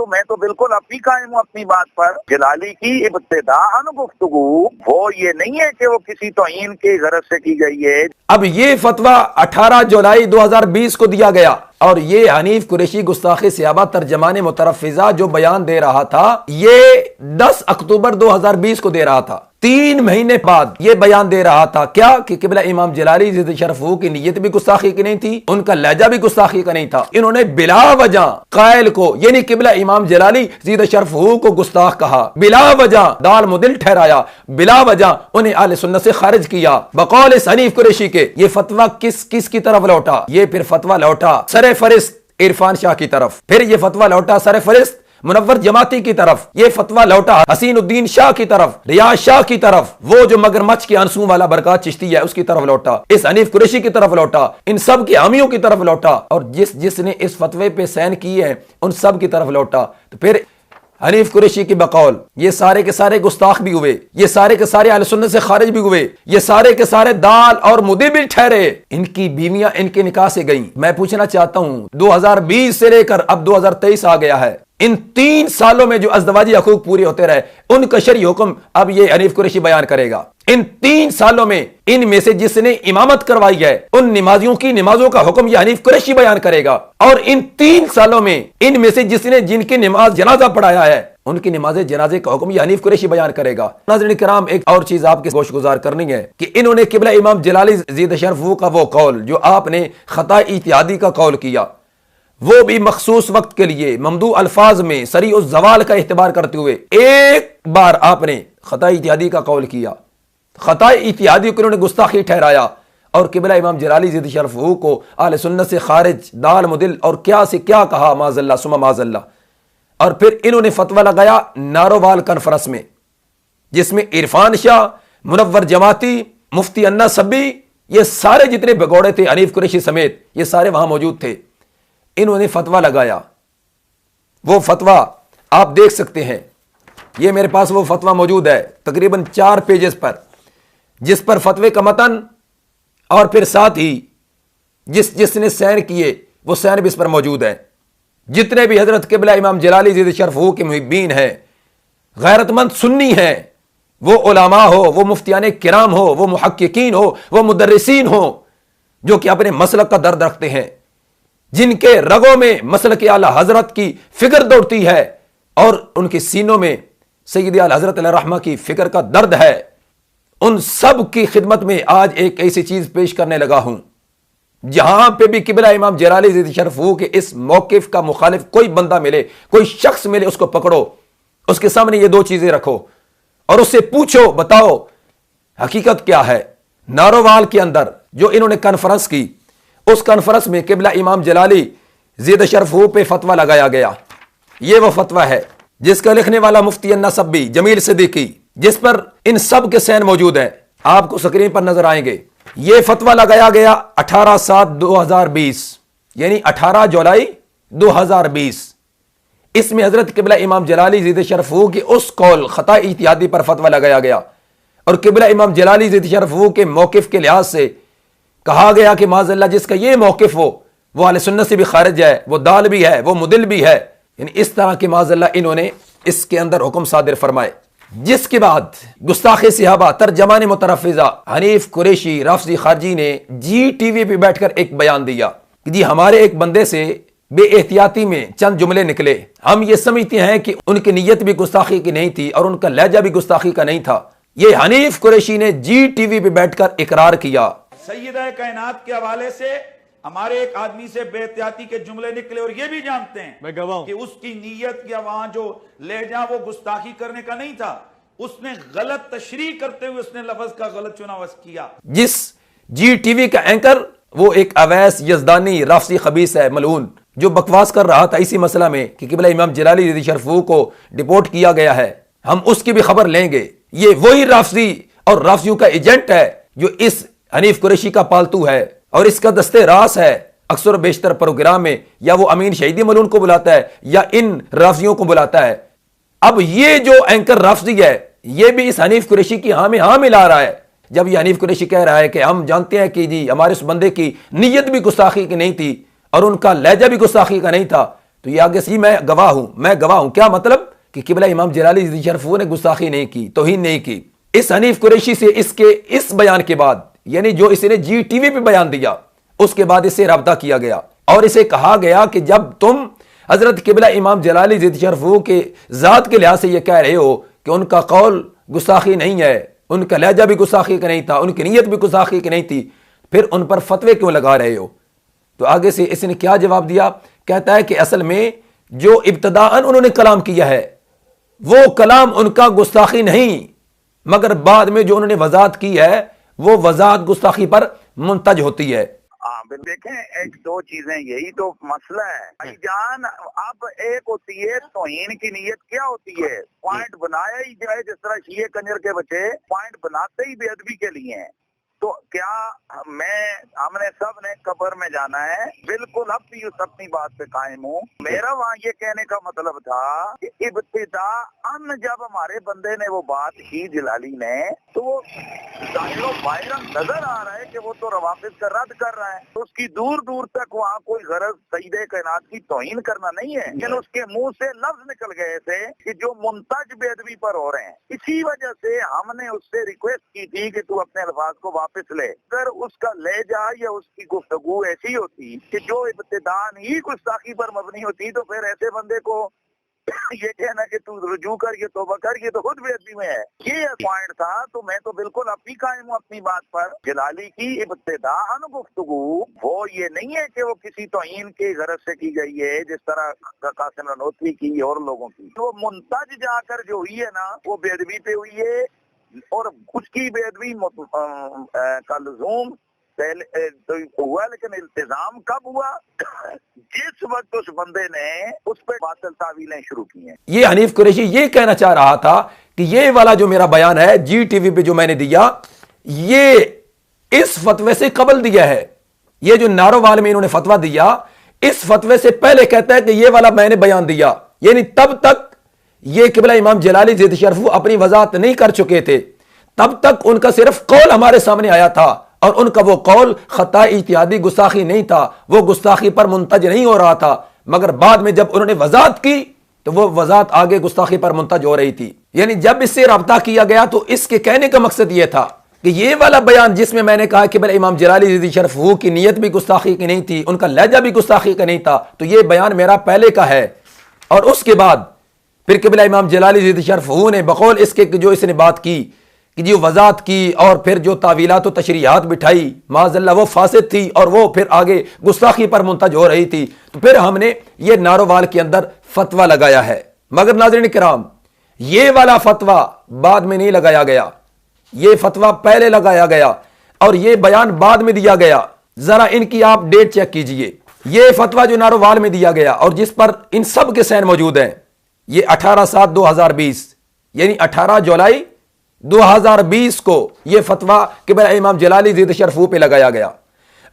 تو میں تو بالکل اب بھی قائم ہوں اپنی بات پر. جلالی کی ابتداءً گفتگو وہ یہ نہیں ہے کہ وہ کسی توہین کی غرض سے کی گئی ہے. اب یہ فتویٰ 18 جولائی 2020 کو دیا گیا اور یہ حنیف قریشی گستاخ صحابہ ترجمان مترفزہ جو بیان دے رہا تھا یہ 10 اکتوبر 2020 کو دے رہا تھا. 3 مہینے بعد یہ بیان دے رہا تھا کیا کہ قبلہ امام جلالی زید شرف کی نیت بھی گستاخی کی نہیں تھی, ان کا لہجہ بھی گستاخی کا نہیں تھا. انہوں نے بلا وجہ قائل کو یعنی قبلہ امام جلالی زید شرف کو گستاخ کہا, بلا وجہ دال مدل ٹھہرایا, بلا وجہ انہیں اہل سنت سے خارج کیا بقول حنیف قریشی کے. یہ فتویٰ کس کی طرف لوٹا؟ یہ پھر فتویٰ لوٹا سر فہرست عرفان شاہ کی طرف, پھر یہ فتویٰ لوٹا سر فہرست منور جماعتی کی طرف, یہ فتویٰ لوٹا حسین الدین شاہ کی طرف, ریاض شاہ کی طرف, وہ جو مگر مچھ کے انسوں والا برکات چشتی ہے اس کی طرف لوٹا, اس حنیف قریشی کی طرف لوٹا, ان سب کے حامیوں کی طرف لوٹا, اور جس نے اس فتوے پہ سین کی ہے ان سب کی طرف لوٹا. تو پھر حنیف قریشی کی بقول یہ سارے کے سارے گستاخ بھی ہوئے, یہ سارے کے سارے اہل سنت سے خارج بھی ہوئے, یہ سارے کے سارے دال اور مدی بھی ٹھہرے, ان کی بیویاں ان کے نکاح سے گئیں. میں پوچھنا چاہتا ہوں 2020 سے لے کر اب 2023 آ گیا ہے, ان 3 سالوں میں جو ازدواجی حقوق پورے ہوتے رہے ان کا شرعی حکم اب یہ حنیف قریشی بیان کرے گا. ان 3 سالوں میں ان میں سے جس نے امامت کروائی ہے ان نمازیوں کی نمازوں کا حکم یہ حنیف قریشی بیان کرے گا, اور ان 3 سالوں میں ان میں سے جن کی نماز جنازہ پڑھایا ہے ان کی نماز جنازے کا حکم یہ حنیف قریشی بیان کرے گا. ناظرین کرام, ایک اور چیز آپ کے گوش گزار کرنی ہے کہ انہوں نے قبلہ امام جلالی زید شرف کا وہ قول جو آپ نے خطا اجتہادی کا قول کیا وہ بھی مخصوص وقت کے لیے ممدوح الفاظ میں سریع الزوال کا اعتبار کرتے ہوئے ایک بار آپ نے خطا اجتہادی کا قول کیا, خطا اجتہادی کو انہوں نے گستاخی ٹھہرایا اور قبلہ امام جلالی زید شرف کو اہل سنت سے خارج دال مدل اور کیا سے کیا کہا معاذ اللہ ثم معاذ اللہ. اور پھر انہوں نے فتویٰ لگایا نارووال کانفرنس میں جس میں عرفان شاہ, منور جماعتی, مفتی انا سبی, یہ سارے جتنے بگوڑے تھے حنیف قریشی سمیت یہ سارے وہاں موجود تھے. انہوں نے فتویٰ لگایا, وہ فتویٰ آپ دیکھ سکتے ہیں, یہ میرے پاس وہ فتویٰ موجود ہے تقریباً 4 پیجز پر, جس پر فتوے کا متن اور پھر ساتھ ہی جس نے سین کیے وہ سین بھی اس پر موجود ہے. جتنے بھی حضرت قبلہ امام جلالی زید شرف کے محبین ہیں, غیرت مند سنی ہیں, وہ علماء ہو, وہ مفتیان کرام ہو, وہ محققین ہو, وہ مدرسین ہو جو کہ اپنے مسلک کا درد رکھتے ہیں, جن کے رگوں میں مسلک اعلی حضرت کی فکر دوڑتی ہے اور ان کے سینوں میں سید اعلی حضرت علیہ الرحمہ کی فکر کا درد ہے, ان سب کی خدمت میں آج ایک ایسی چیز پیش کرنے لگا ہوں جہاں پہ بھی قبلہ امام جلالی زید شرف کے اس موقف کا مخالف کوئی بندہ ملے, کوئی شخص ملے, اس کو پکڑو, اس کے سامنے یہ 2 چیزیں رکھو اور اس سے پوچھو بتاؤ حقیقت کیا ہے. نارووال کے اندر جو انہوں نے کانفرنس کی, اس کانفرنس میں قبلہ امام جلالی زید شرف پہ فتویٰ لگایا گیا. یہ وہ فتویٰ ہے جس کا لکھنے والا مفتی انا سبی, جمیل صدیقی, جس پر ان سب کے سین موجود ہیں, آپ کو سکرین پر نظر آئیں گے. یہ فتویٰ لگایا گیا 18/7/2020 یعنی 18 جولائی 2020. اس میں حضرت قبلہ امام جلالی زید شرف کے اس قول خطا اجتہادی پر فتویٰ لگایا گیا اور قبلہ امام جلالی زید شرف کے موقف کے لحاظ سے کہا گیا کہ معاذ اللہ جس کا یہ موقف ہو وہ اہل سنت سے بھی خارج ہے, وہ دال بھی ہے, وہ مدل بھی ہے. یعنی اس طرح کے معاذ اللہ انہوں نے اس کے اندر حکم صادر فرمائے, جس کے بعد گستاخ صحابہ ترجمان مترفزہ حنیف قریشی رافضی خارجی نے جی ٹی وی پہ بیٹھ کر ایک بیان دیا کہ جی ہمارے ایک بندے سے بے احتیاطی میں چند جملے نکلے, ہم یہ سمجھتے ہیں کہ ان کی نیت بھی گستاخی کی نہیں تھی اور ان کا لہجہ بھی گستاخی کا نہیں تھا. یہ حنیف قریشی نے جی ٹی وی پہ بیٹھ کر اقرار کیا. سیدہ کائنات کے حوالے سے ہمارے ایک آدمی سے بے احتیاطی کے جملے نکلے اور یہ بھی جانتے ہیں میں گواہ ہوں کہ اس کی نیت یا وہاں جو لہجہ وہ گستاخی کرنے کا نہیں تھا, اس نے غلط تشریح کرتے ہوئے اس نے لفظ کا غلط چناو کیا. جس جی ٹی وی کا اینکر وہ ایک اویس یزدانی رافضی خبیث ہے ملعون, جو بکواس کر رہا تھا اسی مسئلہ میں کہ قبلہ امام جلالی زید شرف کو ڈپورٹ کیا گیا ہے, ہم اس کی بھی خبر لیں گے. یہ وہی رافضی اور رافضیوں کا ایجنٹ ہے جو اس حنیف قریشی کا پالتو ہے اور اس کا دستے راس ہے. اکثر و بیشتر پروگرام میں یا وہ امین شہیدی ملعون کو بلاتا ہے یا ان رافضیوں کو بلاتا ہے. اب یہ جو اینکر رافضی ہے یہ بھی اس حنیف قریشی کی ہاں میں ہاں ملا رہا ہے. جب یہ حنیف قریشی کہہ رہا ہے کہ ہم جانتے ہیں کہ جی ہمارے اس بندے کی نیت بھی گستاخی کی نہیں تھی اور ان کا لہجہ بھی گستاخی کا نہیں تھا, تو یہ آگے سی میں گواہ ہوں کیا مطلب کہ قبلہ امام جلالی رضی شرف نے گستاخی نہیں کی، توہین نہیں کی۔ اس حنیف قریشی سے اس بیان کے بعد، یعنی جو اس نے جی ٹی وی پہ بیان دیا، اس کے بعد اس سے رابطہ کیا گیا اور اسے کہا گیا کہ جب تم حضرت قبلہ امام جلالی رضی شرف کے ذات کے لحاظ سے یہ کہہ رہے ہو کہ ان کا قول گستاخی نہیں ہے، ان کا لہجہ بھی گستاخی کا نہیں تھا، ان کی نیت بھی گستاخی کی نہیں تھی، پھر ان پر فتوے کیوں لگا رہے ہو؟ تو آگے سے اس نے کیا جواب دیا؟ کہتا ہے کہ اصل میں جو ابتداءً انہوں نے کلام کیا ہے وہ کلام ان کا گستاخی نہیں، مگر بعد میں جو انہوں نے وضاحت کی ہے وہ وضاحت گستاخی پر منتج ہوتی ہے۔ دیکھیں ایک دو چیزیں، یہی تو مسئلہ ہے بھائی جان۔ اب ایک ہوتی ہے توہین کی نیت، کیا ہوتی ہے؟ پوائنٹ بنایا ہی جائے، جس طرح شیعہ کنجر کے بچے پوائنٹ بناتے ہی بے ادبی کے لیے ہیں۔ تو کیا ہم نے سب نے قبر میں جانا ہے؟ بالکل اب بھی اس اپنی بات پہ قائم ہوں۔ میرا وہاں یہ کہنے کا مطلب تھا کہ ابتداءً جب ہمارے بندے نے وہ بات کی جلالی نے، تو وہ ظاہر و باہر نظر آ رہا ہے کہ وہ تو روافض کا رد کر رہا ہے، تو اس کی دور دور تک وہاں کوئی غرض سید کائنات کی توہین کرنا نہیں ہے، لیکن اس کے منہ سے لفظ نکل گئے تھے کہ جو منتج بے ادبی پر ہو رہے ہیں۔ اسی وجہ سے ہم نے اس سے ریکویسٹ کی تھی کہ تو اپنے الفاظ کو واپس لے۔ اگر اس کا لہجہ یا اس کی گفتگو ایسی ہوتی کہ جو ابتداءً ہی گستاخی پر مبنی ہوتی، تو پھر ایسے بندے کو یہ کہنا کہ تو رجوع کر، یہ توبہ کر، یہ تو خود بے ادبی میں ہے۔ یہ پوائنٹ تھا، تو میں تو بالکل اب بھی قائم ہوں اپنی بات پر۔ جلالی کی ابتداءً گفتگو وہ یہ نہیں ہے کہ وہ کسی توہین کی غرض سے کی گئی ہے، جس طرح قاسم رنوتری کی اور لوگوں کی۔ وہ منتج جا کر جو ہوئی ہے نا، وہ بے ادبی پہ ہوئی ہے، اور اس کی بے ادبی کا لزوم ہوا، لیکن التزام کب ہوا؟ جس وقت اس بندے نے اس پہ باطل تعویلیں شروع کی ہیں۔ یہ حنیف قریشی یہ کہنا چاہ رہا تھا کہ یہ والا جو میرا بیان ہے جی ٹی وی پہ جو میں نے دیا، یہ اس فتوے سے قبل دیا ہے۔ یہ جو نارووال میں انہوں نے فتویٰ دیا، اس فتوے سے پہلے کہتا ہے کہ یہ والا میں نے بیان دیا، یعنی تب تک یہ قبلہ امام جلالی زید شرف اپنی وضاحت نہیں کر چکے تھے، تب تک ان کا صرف قول ہمارے سامنے آیا تھا، اور ان کا وہ قول خطا اجتہادی گستاخی نہیں تھا، وہ گستاخی پر منتج نہیں ہو رہا تھا، مگر بعد میں جب انہوں نے وضاحت کی تو وہ وضاحت آگے گستاخی پر منتج ہو رہی تھی۔ یعنی جب اس سے رابطہ کیا گیا تو اس کے کہنے کا مقصد یہ تھا کہ یہ والا بیان جس میں نے کہا کہ بھائی امام جلالی رضی شرف کی نیت بھی گستاخی کی نہیں تھی، ان کا لہجہ بھی گستاخی کا نہیں تھا، تو یہ بیان میرا پہلے کا ہے۔ اور اس کے بعد پھر قبلہ امام جلالی رضی شرف نے بقول اس کے جو اس نے بات کی کہ جو وضاحت کی اور پھر جو تعویلات و تشریحات بٹھائی، معاذ اللہ وہ فاسد تھی اور وہ پھر آگے گستاخی پر منتج ہو رہی تھی، تو پھر ہم نے یہ نارووال کے اندر فتویٰ لگایا ہے۔ مگر ناظرین کرام، یہ والا فتویٰ بعد میں نہیں لگایا گیا، یہ فتویٰ پہلے لگایا گیا اور یہ بیان بعد میں دیا گیا۔ ذرا ان کی آپ ڈیٹ چیک کیجئے۔ یہ فتویٰ جو نارووال میں دیا گیا اور جس پر ان سب کے سین موجود ہیں، یہ 18/7/2020 یعنی 18 جولائی 2020 کو یہ فتویٰ قبلہ امام جلالی زید شرف پہ لگایا گیا،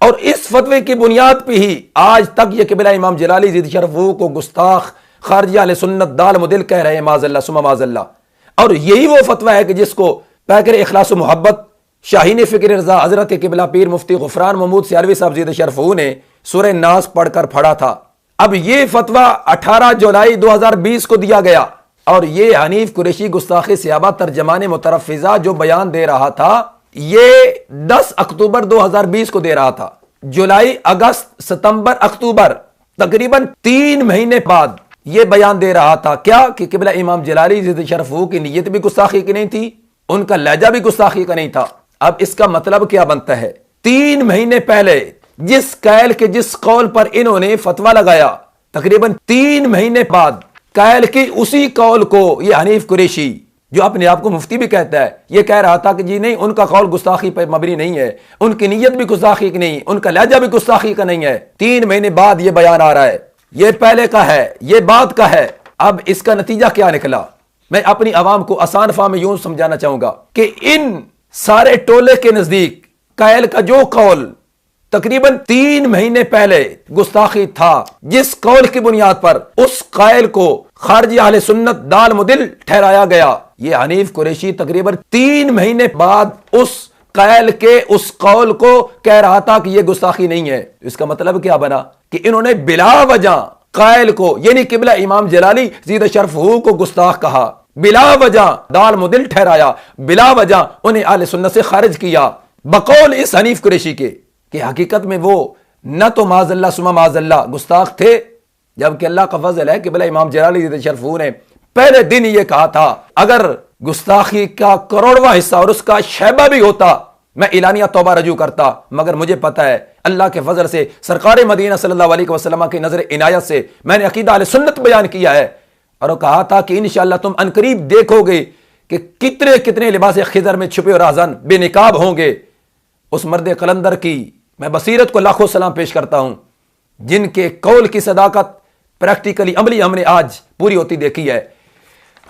اور اس فتوے کی بنیاد پہ ہی آج تک یہ قبلہ امام جلالی زید شرف کو گستاخ، خارجی اہل سنت، دال مدل کہہ رہے ہیں، معاذ اللہ ثم معاذ اللہ۔ اور یہی وہ فتویٰ ہے کہ جس کو پیکر اخلاص و محبت شاہین فکر رضا حضرت قبلہ پیر مفتی غفران محمود سیالوی صاحب زید شرف نے سورہ ناس پڑھ کر پڑھا تھا۔ اب یہ فتویٰ 18 جولائی 2020 کو دیا گیا، اور یہ حنیف قریشی گستاخ صحابہ ترجمان مترفزہ جو بیان دے رہا تھا، یہ 10 اکتوبر 2020 کو دے رہا تھا۔ جولائی، اگست، ستمبر، اکتوبر، تقریباً 3 مہینے بعد یہ بیان دے رہا تھا کیا کہ قبلہ امام جلالی زید شرف کی نیت بھی گستاخی کی نہیں تھی، ان کا لہجہ بھی گستاخی کا نہیں تھا۔ اب اس کا مطلب کیا بنتا ہے؟ 3 مہینے پہلے جس قائل کے جس قول پر انہوں نے فتویٰ لگایا، تقریباً 3 مہینے بعد قائل کی اسی قول کو یہ حنیف قریشی جو اپنے آپ کو مفتی بھی کہتا ہے، یہ کہہ رہا تھا کہ جی نہیں، ان کا قول گستاخی پر مبنی نہیں ہے، ان کی نیت بھی گستاخی کی نہیں، ان کا لہجہ بھی گستاخی کا نہیں ہے۔ 3 مہینے بعد یہ بیان آ رہا ہے، یہ پہلے کا ہے، یہ بعد کا ہے۔ اب اس کا نتیجہ کیا نکلا؟ میں اپنی عوام کو آسان فہم میں یوں سمجھانا چاہوں گا کہ ان سارے ٹولے کے نزدیک قائل کا جو قول تقریباً 3 مہینے پہلے گستاخی تھا، جس قول کی بنیاد پر اس قائل کو خارجی اہل سنت دال مدل ٹھہرایا گیا، یہ حنیف قریشی تقریباً 3 مہینے بعد اس قائل کے اس قول کو کہہ رہا تھا کہ یہ گستاخی نہیں ہے۔ اس کا مطلب کیا بنا کہ انہوں نے بلا وجہ قائل کو یعنی قبلہ امام جلالی زید شرف ہو کو گستاخ کہا، بلا وجہ دال مدل ٹھہرایا، بلا وجہ انہیں اہل سنت سے خارج کیا، بقول اس حنیف قریشی کے کہ حقیقت میں وہ نہ تو معاذ اللہ ثم معاذ اللہ گستاخ تھے، جبکہ اللہ کا فضل ہے کہ قبلہ امام جلالی زید شرف ہو نے پہلے دن یہ کہا تھا اگر گستاخی کا کروڑواں حصہ اور اس کا شیبہ بھی ہوتا میں اعلانیہ توبہ رجوع کرتا، مگر مجھے پتہ ہے اللہ کے فضل سے سرکار مدینہ صلی اللہ علیہ وسلم کی نظر عنایت سے میں نے عقیدہ اہل سنت بیان کیا ہے، اور وہ کہا تھا کہ انشاءاللہ تم عنقریب دیکھو گے کہ کتنے کتنے لباس خضر میں چھپے اور آزان بے نقاب ہوں گے۔ اس مرد قلندر کی میں بصیرت کو لاکھوں سلام پیش کرتا ہوں، جن کے قول کی صداقت پریکٹیکلی عملی ہم نے آج پوری ہوتی دیکھی ہے۔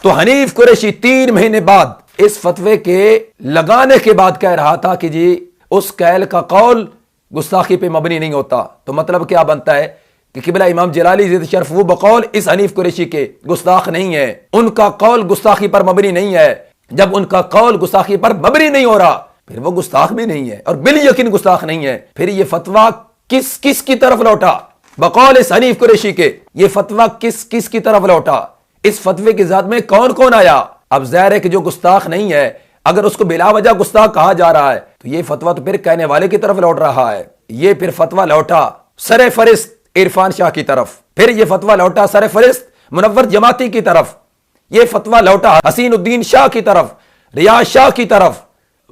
تو حنیف قریشی 3 مہینے بعد اس فتوے کے لگانے کے بعد کہہ رہا تھا کہ جی اس قائل کا قول گستاخی پہ مبنی نہیں ہوتا، تو مطلب کیا بنتا ہے کہ قبلہ امام جلالی زید شرف وہ بقول اس حنیف قریشی کے گستاخ نہیں ہے، ان کا قول گستاخی پر مبنی نہیں ہے۔ جب ان کا قول گستاخی پر مبنی نہیں ہو رہا پھر وہ گستاخ بھی نہیں ہے اور بالیقین گستاخ نہیں ہے۔ پھر یہ فتویٰ کس کی طرف لوٹا؟ بقول اس حنیف قریشی کے یہ فتویٰ کس کی طرف لوٹا؟ اس فتوے کی ذات میں کون کون آیا؟ اب ظاہر ہے کہ جو گستاخ نہیں ہے اگر اس کو بلا وجہ گستاخ کہا جا رہا ہے تو یہ فتویٰ تو پھر کہنے والے کی طرف لوٹ رہا ہے۔ یہ پھر فتویٰ لوٹا سر فرست عرفان شاہ کی طرف، پھر یہ فتویٰ لوٹا سر فرست منور جماعتی کی طرف، یہ فتویٰ لوٹا حسین الدین شاہ کی طرف، ریاض شاہ کی طرف،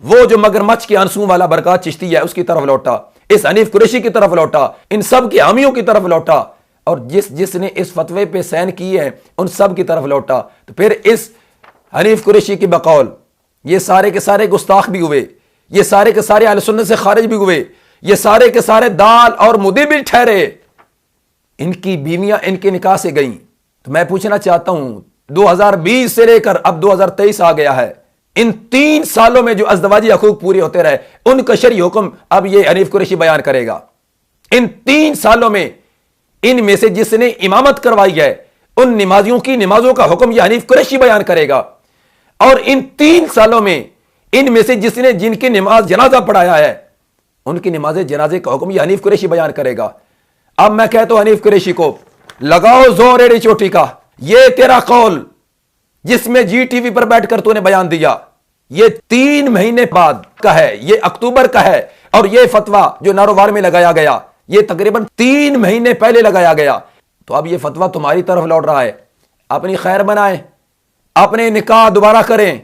وہ جو مگرمچھ کے انسوں والا برکات چشتی ہے اس کی طرف لوٹا، اس حنیف قریشی کی طرف لوٹا، ان سب کے حامیوں کی طرف لوٹا، اور جس نے اس فتوے پہ سین کی ہے ان سب کی طرف لوٹا۔ تو پھر اس حنیف قریشی کی بقول یہ سارے کے سارے گستاخ بھی ہوئے، یہ سارے کے سارے اہل سنت سے خارج بھی ہوئے، یہ سارے کے سارے دال اور مدی بھی ٹھہرے، ان کی بیویاں ان کے نکاح سے گئیں۔ تو میں پوچھنا چاہتا ہوں 2020 سے لے کر اب 2023 آ گیا ہے، ان 3 سالوں میں جو ازدواجی حقوق پورے ہوتے رہے ان کا شرعی حکم اب یہ حنیف قریشی بیان کرے گا۔ ان 3 سالوں میں ان میں سے جس نے امامت کروائی ہے ان نمازیوں کی نمازوں کا حکم یہ حنیف قریشی بیان کرے گا، اور ان 3 سالوں میں ان میں سے جس نے جن کی نماز جنازہ پڑھایا ہے ان کی نماز جنازے کا حکم یہ حنیف قریشی بیان کرے گا۔ اب میں کہتا ہوں حنیف قریشی کو لگاؤ زور ایڑی چوٹی کا، یہ تیرا قول جس میں جی ٹی وی پر بیٹھ کر تو نے بیان دیا یہ 3 مہینے بعد کا ہے، یہ اکتوبر کا ہے، اور یہ فتویٰ جو نارووار میں لگایا گیا یہ تقریباً 3 مہینے پہلے لگایا گیا۔ تو اب یہ فتویٰ تمہاری طرف لوٹ رہا ہے، اپنی خیر بنائیں، اپنے نکاح دوبارہ کریں،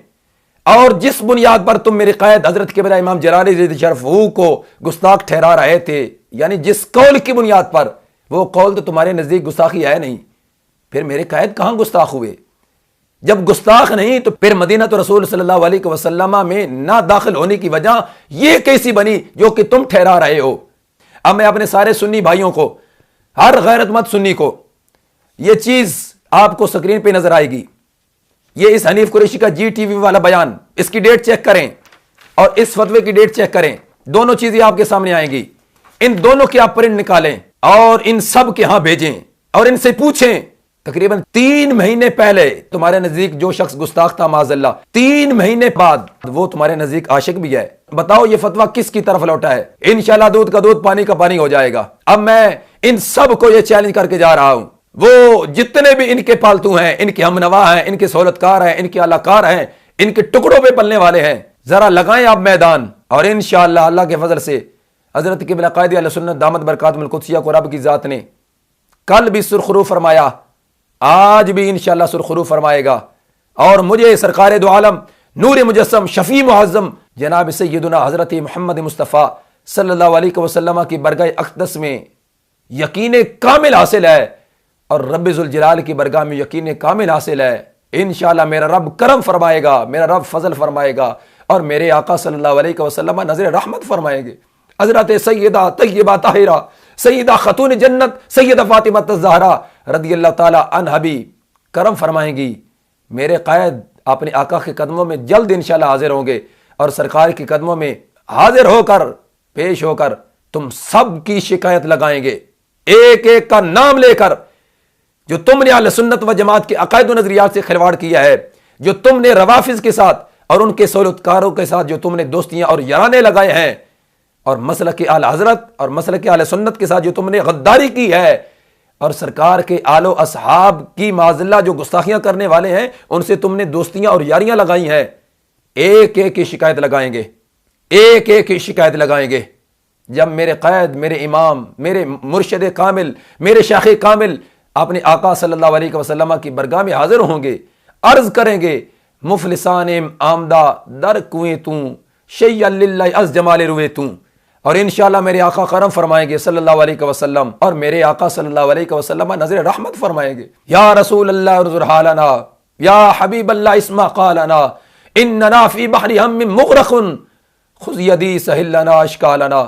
اور جس بنیاد پر تم میرے قائد حضرت قبلہ امام جلالی زید شرف ہو کو گستاخ ٹھہرا رہے تھے، یعنی جس قول کی بنیاد پر، وہ قول تو تمہارے نزدیک گستاخی ہے نہیں، پھر میرے قائد کہاں گستاخ ہوئے؟ جب گستاخ نہیں تو پھر مدینہ تو رسول صلی اللہ علیہ وسلم میں نہ داخل ہونے کی وجہ یہ کیسی بنی جو کہ تم ٹھہرا رہے ہو؟ اب میں اپنے سارے سنی بھائیوں کو، ہر غیرت مند سنی کو، یہ چیز آپ کو سکرین پہ نظر آئے گی، یہ اس حنیف قریشی کا جی ٹی وی والا بیان، اس کی ڈیٹ چیک کریں اور اس فتوے کی ڈیٹ چیک کریں، دونوں چیزیں آپ کے سامنے آئیں گی، ان دونوں کے آپ پرنٹ نکالیں اور ان سب کے ہاں بھیجیں اور ان سے پوچھیں تقریباً 3 مہینے پہلے تمہارے نزدیک جو شخص گستاخ تھا معاذ اللہ 3 مہینے بعد وہ تمہارے نزدیک عاشق بھی ہے، بتاؤ یہ فتویٰ کس کی طرف لوٹا ہے؟ انشاءاللہ دودھ کا دودھ پانی کا پانی ہو جائے گا۔ اب میں ان سب کو یہ چیلنج کر کے جا رہا ہوں، وہ جتنے بھی ان کے پالتو ہیں، ان کے ہم نوا ہیں، ان کے سہولت کار ہیں، ان کے اعلی کار ہیں، ان کے ٹکڑوں پہ پلنے والے ہیں، ذرا لگائیں آپ میدان، اور انشاءاللہ اللہ کے فضل سے حضرت قبلہ قائد اہل سنت دامت برکاتہم القدسیہ کو رب کی ذات نے کل بھی سرخرو فرمایا، آج بھی انشاءاللہ سرخرو فرمائے گا، اور مجھے سرکار دو عالم نور مجسم شفیع معظم جناب سیدنا حضرت محمد مصطفیٰ صلی اللہ علیہ وسلم کی برگاہ اقدس میں یقین کامل حاصل ہے، اور رب ذوالجلال کی برگاہ میں یقین کامل حاصل ہے۔ انشاءاللہ میرا رب کرم فرمائے گا، میرا رب فضل فرمائے گا، اور میرے آقا صلی اللہ علیہ وسلم نظر رحمت فرمائیں گے۔ حضرت سیدہ طیبہ طاہرہ سیدہ خاتون جنت سیدہ فاطمہ الزہرا رضی اللہ تعالی عنہا بھی کرم فرمائیں گی۔ میرے قائد اپنے آقا کے قدموں میں جلد انشاءاللہ حاضر ہوں گے، اور سرکار کے قدموں میں حاضر ہو کر پیش ہو کر تم سب کی شکایت لگائیں گے، ایک ایک کا نام لے کر، جو تم نے اہل سنت و جماعت کے عقائد و نظریات سے کھلواڑ کیا ہے، جو تم نے روافض کے ساتھ اور ان کے سہولتکاروں کے ساتھ جو تم نے دوستیاں اور یارانے لگائے ہیں، اور مسلک اہل حضرت اور مسلک اہل سنت کے ساتھ جو تم نے غداری کی ہے، اور سرکار کے آل و اصحاب کی معذلہ جو گستاخیاں کرنے والے ہیں ان سے تم نے دوستیاں اور یاریاں لگائی ہیں، ایک ایک کی شکایت لگائیں گے، ایک ایک کی شکایت لگائیں گے۔ جب میرے قائد، میرے امام، میرے مرشد کامل، میرے شیخ کامل اپنے آقا صلی اللہ علیہ وسلم کی برگاہ میں حاضر ہوں گے، عرض کریں گے مفلسان آمدہ در کوئیں توں شیء للہ از جمال روئے توں، اور انشاءاللہ میرے آقا کرم فرمائیں گے صلی اللہ علیہ وسلم، اور میرے آقا صلی اللہ علیہ وسلم نظر رحمت فرمائیں گے، یا رسول اللہ ارزر حالنا، یا حبیب اللہ اسمع قالنا، اننا فی بحر ہم مغرق خذ یدی سہل لنا اشکالنا۔